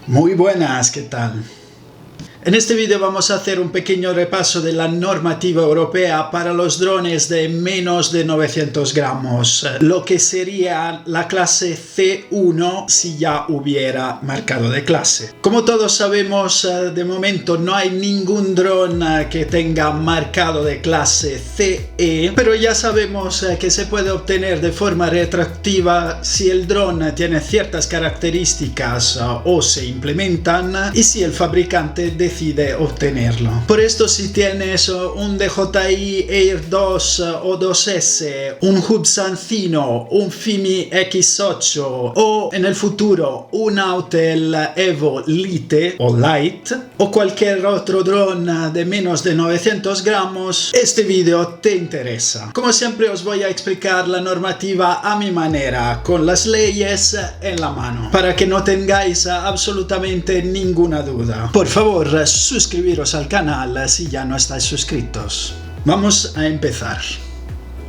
Muy buenas, ¿qué tal? En este vídeo vamos a hacer un pequeño repaso de la normativa europea para los drones de menos de 900 gramos, lo que sería la clase C1 si ya hubiera marcado de clase. Como todos sabemos, de momento no hay ningún dron que tenga marcado de clase CE, pero ya sabemos que se puede obtener de forma retroactiva si el dron tiene ciertas características o se implementan y si el fabricante decide obtenerlo. Por esto, si tienes un DJI Air 2 o 2S, un Hubsan Zino, un Fimi X8 o en el futuro un Autel Evo Lite o Lite o cualquier otro dron de menos de 900 gramos, este vídeo te interesa. Como siempre os voy a explicar la normativa a mi manera, con las leyes en la mano, para que no tengáis absolutamente ninguna duda. Por favor, suscribiros al canal si ya no estáis suscritos. Vamos a empezar.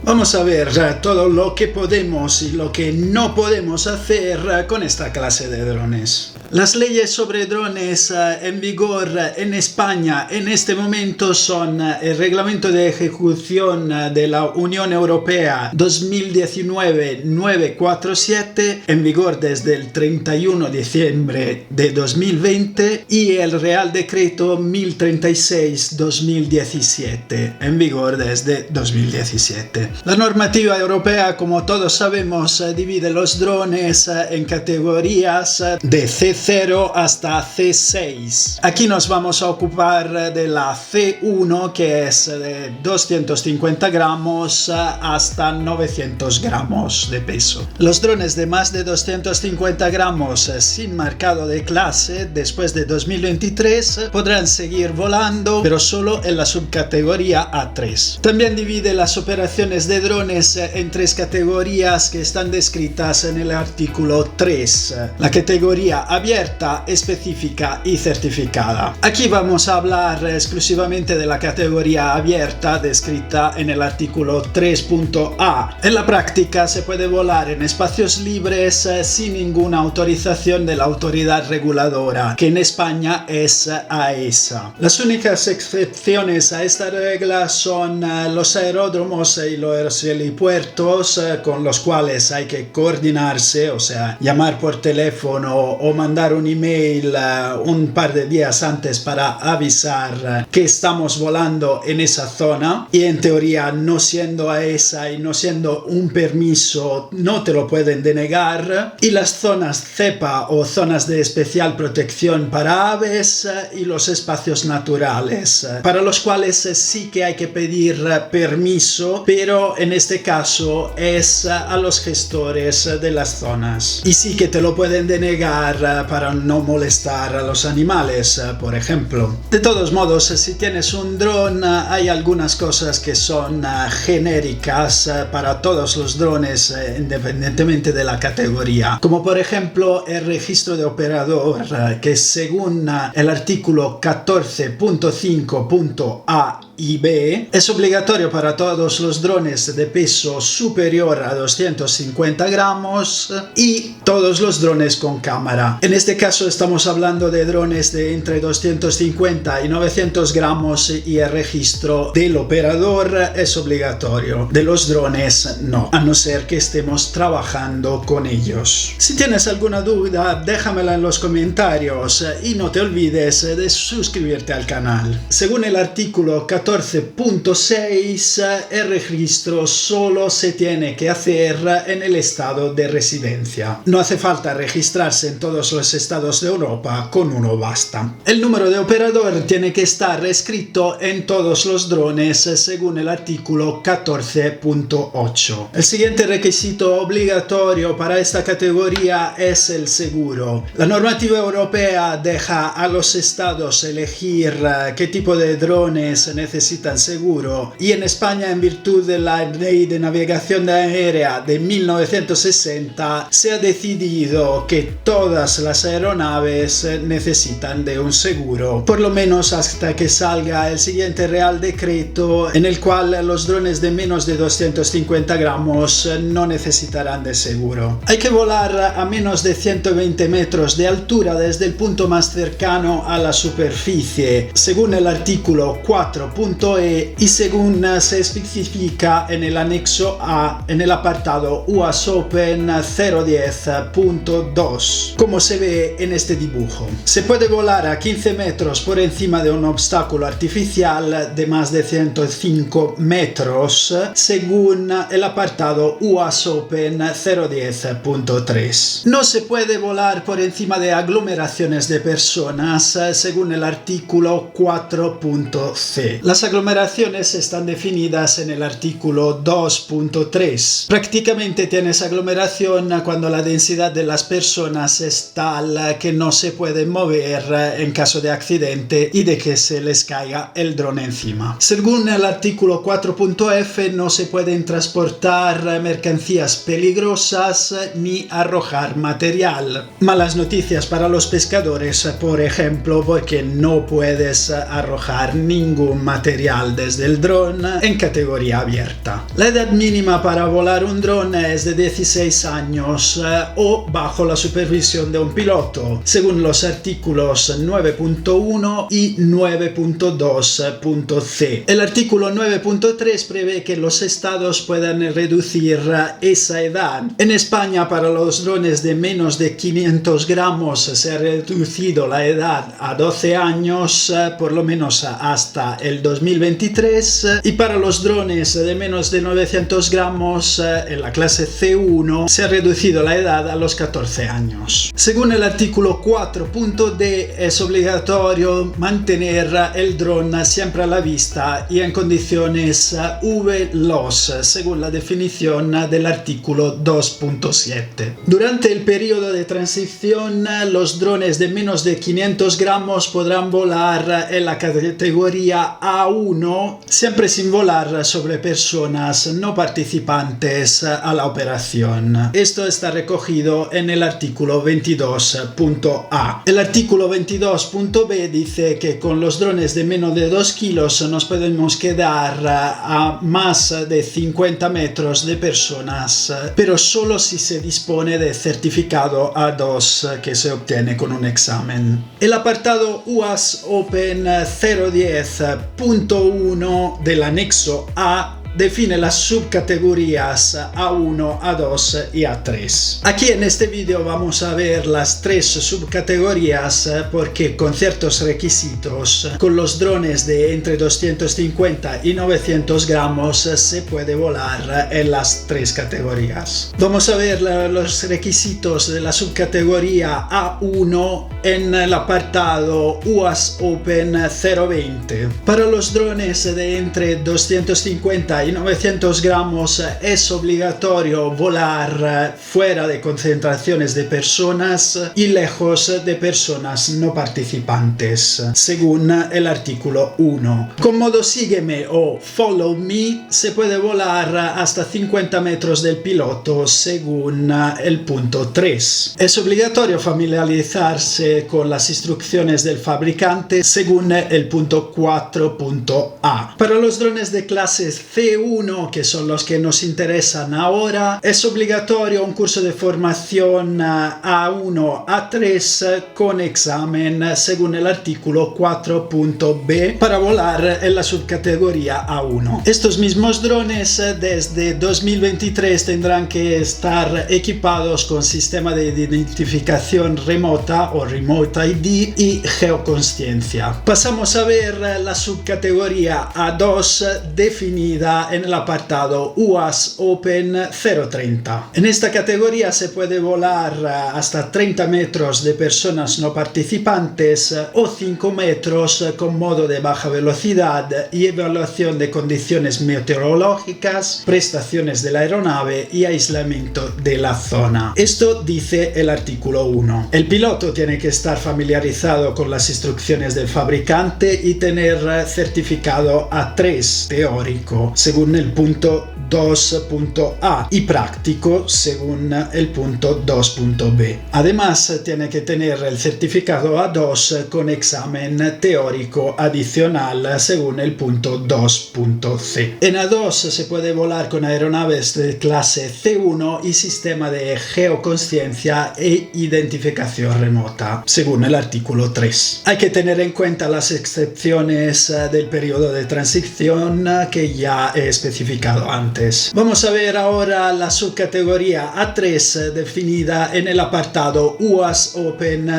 Vamos a ver todo lo que podemos y lo que no podemos hacer con esta clase de drones. Las leyes sobre drones en vigor en España en este momento son el Reglamento de Ejecución de la Unión Europea 2019-947, en vigor desde el 31 de diciembre de 2020, y el Real Decreto 1036-2017, en vigor desde 2017. La normativa europea, como todos sabemos, divide los drones en categorías de C0 hasta C6. Aquí nos vamos a ocupar de la C1, que es de 250 gramos hasta 900 gramos de peso. Los drones de más de 250 gramos sin marcado de clase después de 2023 podrán seguir volando, pero solo en la subcategoría A3. También divide las operaciones de drones en tres categorías que están descritas en el artículo 3. La categoría abierta, específica y certificada. Aquí vamos a hablar exclusivamente de la categoría abierta descrita en el artículo 3.a. En la práctica se puede volar en espacios libres sin ninguna autorización de la autoridad reguladora, que en España es AESA. Las únicas excepciones a esta regla son los aeródromos y los helipuertos, con los cuales hay que coordinarse, o sea, llamar por teléfono o mandar un email un par de días antes para avisar que estamos volando en esa zona, y en teoría, no siendo AESA y no siendo un permiso, no te lo pueden denegar. Y las zonas CEPA o zonas de especial protección para aves y los espacios naturales, para los cuales sí que hay que pedir permiso, pero en este caso es a los gestores de las zonas, y sí que te lo pueden denegar para no molestar a los animales, por ejemplo. De todos modos, si tienes un dron, hay algunas cosas que son genéricas para todos los drones, independientemente de la categoría, como por ejemplo el registro de operador, que según el artículo 14.5.a y B es obligatorio para todos los drones de peso superior a 250 gramos y todos los drones con cámara. En este caso estamos hablando de drones de entre 250 y 900 gramos y el registro del operador es obligatorio. De los drones no, a no ser que estemos trabajando con ellos. Si tienes alguna duda, déjamela en los comentarios y no te olvides de suscribirte al canal. Según el artículo 14.6, el registro solo se tiene que hacer en el estado de residencia. No hace falta registrarse en todos los estados de Europa, con uno basta. El número de operador tiene que estar escrito en todos los drones según el artículo 14.8. El siguiente requisito obligatorio para esta categoría es el seguro. La normativa europea deja a los estados elegir qué tipo de drones necesitan necesitan seguro, y en España, en virtud de la Ley de Navegación Aérea de 1960, se ha decidido que todas las aeronaves necesitan de un seguro, por lo menos hasta que salga el siguiente Real Decreto, en el cual los drones de menos de 250 gramos no necesitarán de seguro. Hay que volar a menos de 120 metros de altura desde el punto más cercano a la superficie, según el artículo 4.e y según se especifica en el anexo A en el apartado UAS Open 010.2, como se ve en este dibujo. Se puede volar a 15 metros por encima de un obstáculo artificial de más de 105 metros, según el apartado UAS Open 010.3. No se puede volar por encima de aglomeraciones de personas, según el artículo 4.c. Las aglomeraciones están definidas en el artículo 2.3. Prácticamente tienes aglomeración cuando la densidad de las personas es tal que no se pueden mover en caso de accidente y de que se les caiga el dron encima. Según el artículo 4.f, no se pueden transportar mercancías peligrosas ni arrojar material. Malas noticias para los pescadores, por ejemplo, porque no puedes arrojar ningún material desde el dron en categoría abierta. La edad mínima para volar un dron es de 16 años o bajo la supervisión de un piloto, según los artículos 9.1 y 9.2.c. El artículo 9.3 prevé que los estados puedan reducir esa edad. En España, para los drones de menos de 500 gramos se ha reducido la edad a 12 años, por lo menos hasta el 2023, y para los drones de menos de 900 gramos en la clase C1 se ha reducido la edad a los 14 años. Según el artículo 4.d, es obligatorio mantener el dron siempre a la vista y en condiciones VLOS, según la definición del artículo 2.7. Durante el periodo de transición, los drones de menos de 500 gramos podrán volar en la categoría A1, siempre sin volar sobre personas no participantes a la operación. Esto está recogido en el artículo 22.a. El artículo 22.b dice que con los drones de menos de 2 kilos nos podemos quedar a más de 50 metros de personas, pero solo si se dispone de certificado A2 que se obtiene con un examen. El apartado UAS Open 010.1 del anexo A define las subcategorías A1, A2 y A3. Aquí en este vídeo vamos a ver las tres subcategorías porque con ciertos requisitos, con los drones de entre 250 y 900 gramos se puede volar en las tres categorías. Vamos a ver los requisitos de la subcategoría A1 en el apartado UAS Open 020. Para los drones de entre 250 y 900 gramos es obligatorio volar fuera de concentraciones de personas y lejos de personas no participantes, según el artículo 1. Con modo sígueme o follow me se puede volar hasta 50 metros del piloto, según el punto 3. Es obligatorio familiarizarse con las instrucciones del fabricante, según el punto 4.a. Para los drones de clase C1, que son los que nos interesan ahora, es obligatorio un curso de formación A1, A3 con examen, según el artículo 4.b, para volar en la subcategoría A1. Estos mismos drones desde 2023 tendrán que estar equipados con sistema de identificación remota o Remote ID y geoconsciencia. Pasamos a ver la subcategoría A2 definida definida en el apartado UAS Open 030. En esta categoría se puede volar hasta 30 metros de personas no participantes o 5 metros con modo de baja velocidad y evaluación de condiciones meteorológicas, prestaciones de la aeronave y aislamiento de la zona. Esto dice el artículo 1. El piloto tiene que estar familiarizado con las instrucciones del fabricante y tener certificado A3 teórico según el punto 2.a y práctico según el punto 2.b. Además, tiene que tener el certificado A2 con examen teórico adicional según el punto 2.c. En A2 se puede volar con aeronaves de clase C1 y sistema de geoconsciencia e identificación remota según el artículo 3. Hay que tener en cuenta las excepciones del periodo de transición que ya he especificado antes. Vamos a ver ahora la subcategoría A3 definida en el apartado UAS Open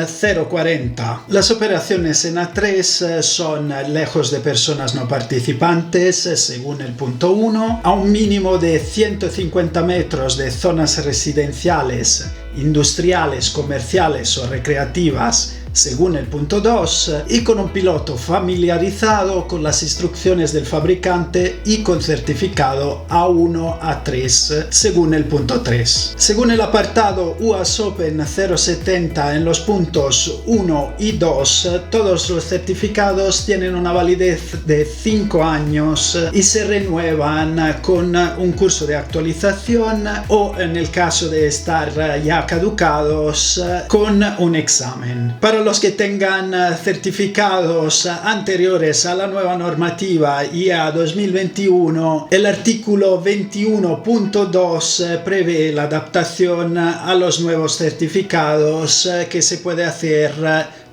040. Las operaciones en A3 son lejos de personas no participantes según el punto 1, a un mínimo de 150 metros de zonas residenciales, industriales, comerciales o recreativas según el punto 2 y con un piloto familiarizado con las instrucciones del fabricante y con certificado A1 A3 según el punto 3. Según el apartado UAS Open 070 en los puntos 1 y 2, todos los certificados tienen una validez de 5 años y se renuevan con un curso de actualización o, en el caso de estar ya caducados, con un examen. Para los que tengan certificados anteriores a la nueva normativa IA 2021, el artículo 21.2 prevé la adaptación a los nuevos certificados que se puede hacer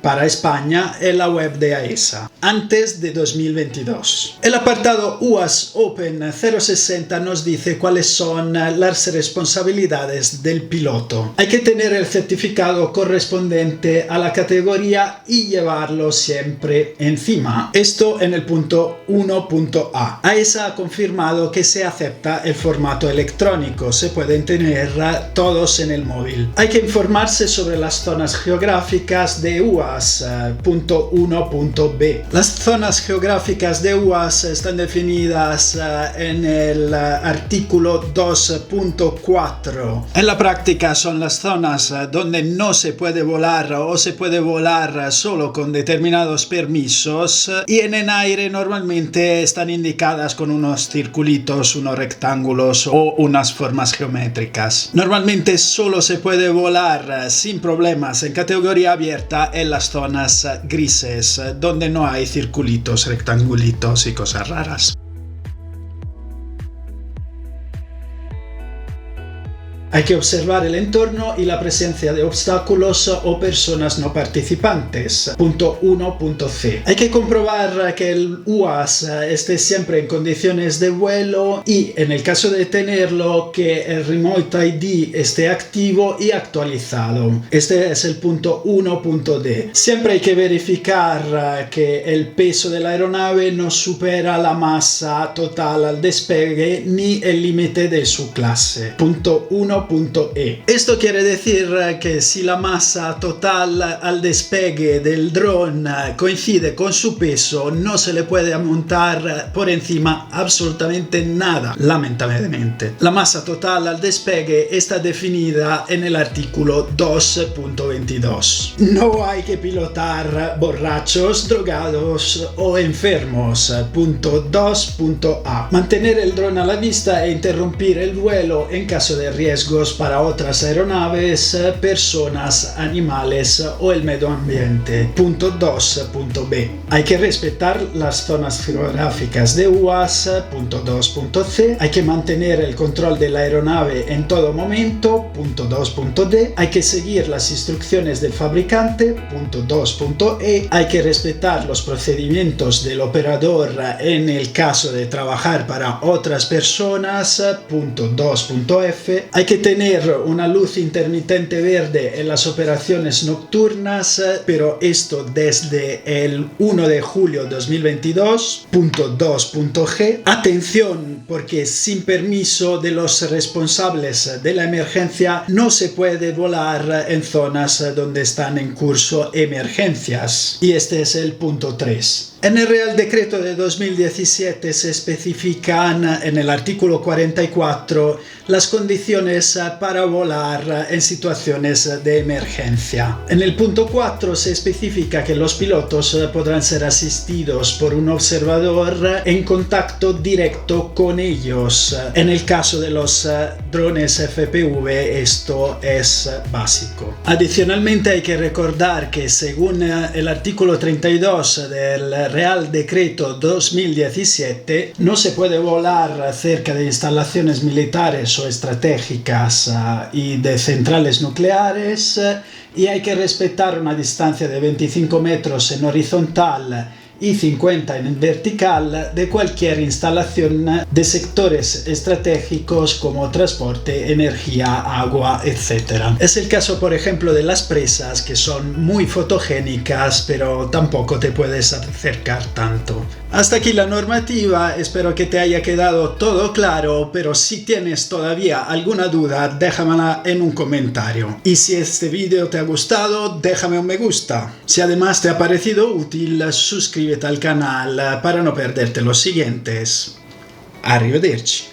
para España en la web de AESA, antes de 2022. El apartado UAS Open 060 nos dice cuáles son las responsabilidades del piloto. Hay que tener el certificado correspondiente a la categoría y llevarlo siempre encima. Esto en el punto 1.a. AESA ha confirmado que se acepta el formato electrónico, se pueden tener todos en el móvil. Hay que informarse sobre las zonas geográficas de UAS. Punto 1.b. Las zonas geográficas de UAS están definidas en el artículo 2.4. En la práctica son las zonas donde no se puede volar o se puede volar solo con determinados permisos y en el aire normalmente están indicadas con unos circulitos, unos rectángulos o unas formas geométricas. Normalmente solo se puede volar sin problemas en categoría abierta en las zonas grises donde no hay circulitos, rectangulitos y cosas raras. Hay que observar el entorno y la presencia de obstáculos o personas no participantes. Punto 1.c. Hay que comprobar que el UAS esté siempre en condiciones de vuelo y, en el caso de tenerlo, que el Remote ID esté activo y actualizado. Este es el punto 1.d. Siempre hay que verificar que el peso de la aeronave no supera la masa total al despegue ni el límite de su clase. Punto 1.e. Esto quiere decir que si la masa total al despegue del dron coincide con su peso, no se le puede montar por encima absolutamente nada, lamentablemente. La masa total al despegue está definida en el artículo 2.22. No hay que pilotar borrachos, drogados o enfermos. Punto 2.a. Mantener el dron a la vista e interrumpir el vuelo en caso de riesgo para otras aeronaves, personas, animales o el medio ambiente. Punto 2.b. Hay que respetar las zonas geográficas de UAS. Punto 2.c. Hay que mantener el control de la aeronave en todo momento. Punto 2.d. Hay que seguir las instrucciones del fabricante. Punto 2.e. Hay que respetar los procedimientos del operador en el caso de trabajar para otras personas. Punto 2.f. Hay que tener una luz intermitente verde en las operaciones nocturnas, pero esto desde el 1 de julio 2022, punto 2.g. Atención, porque sin permiso de los responsables de la emergencia no se puede volar en zonas donde están en curso emergencias. Y este es el punto 3. En el Real Decreto de 2017 se especifican en el artículo 44 las condiciones para volar en situaciones de emergencia. En el punto 4 se especifica que los pilotos podrán ser asistidos por un observador en contacto directo con ellos. En el caso de los drones FPV esto es básico. Adicionalmente hay que recordar que según el artículo 32 del Real Decreto 2017 no se puede volar cerca de instalaciones militares o estratégicas y de centrales nucleares, y hay que respetar una distancia de 25 metros en horizontal y 50 en vertical de cualquier instalación de sectores estratégicos como transporte, energía, agua, etc. Es el caso, por ejemplo, de las presas, que son muy fotogénicas, pero tampoco te puedes acercar tanto. Hasta aquí la normativa, espero que te haya quedado todo claro, pero si tienes todavía alguna duda, déjamela en un comentario. Y si este vídeo te ha gustado, déjame un me gusta. Si además te ha parecido útil, suscríbete al canal para no perderte los siguientes. Arrivederci.